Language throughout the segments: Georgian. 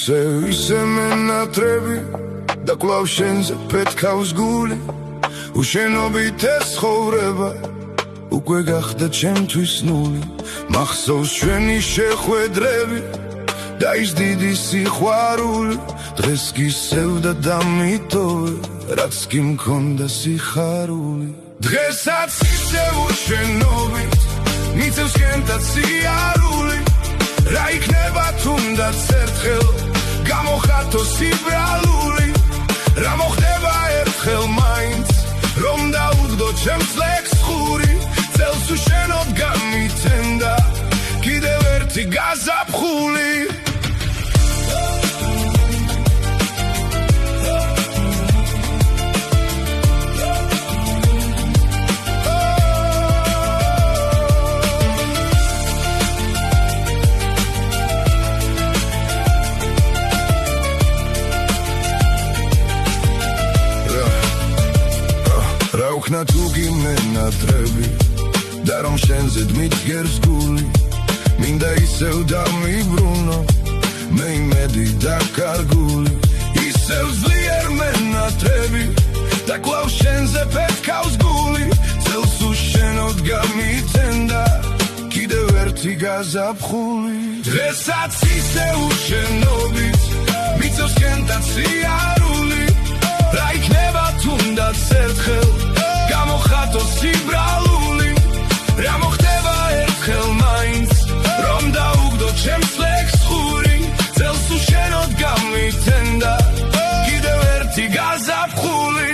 ისე მენატრები და კვლავ შენზე პეთქავს გული უშენობით ეს ცხოვრება უკვე გახდა ჩემთვის ნული მახსოვს ჩვენი შეხვედრები და ის დიდი სიყვარული დღეს გისევდა დამიტოვე რაც კი მქონდა სიხარული დღესაც ისევ უშენობით მიწევს კენდაც სიარული რა იქნება თუნდაც ერთხელ გამოხატოს სიბრალული რა მოხდება ერთხელ მაინც რომ დაუდგო ჩემს ლექს ხური წელს უშენოდ გამიცენდა კიდევ ერთი გაზაფხული Raukna tu gimnadrebi Darom შენზე დმიდგერს გული მინდა ისევ დამიბრუნო მე იმედი და კარგული ისევ ძლიერ მენატრები და კვლავ შენზე პეთქავს გული წელს უშენოდ გამიცენდა კიდევ ერთი გაზაფხული დღესაც ისევ უშენობით მიწევს კენდაც სიარული რა იქნება თუნდაც ერთხელ გამოხატოს სიბრალული რა მოხდება ერთხელ მაინც რომ დაუგდო ჩემს ლექს ხური წელს უშენოდ გამიცენდა კიდევ ერთი გაზაფხული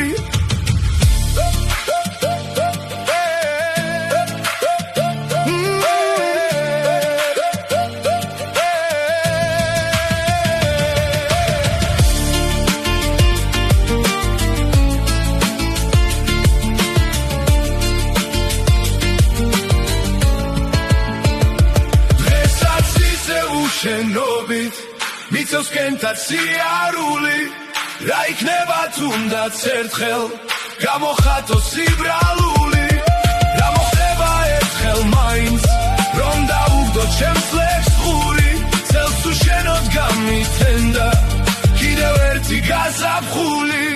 შენობით მიწევს კენდაც სიარული რა იქნება თუნდაც ერთხელ გამოხატოს სიბრალული რა მოხდება ერთხელ მაინც რომ დაუგდო ჩემს ლექს ხური წელს უშენოდ გამიცენდა კიდევ ერთი გაზაფხული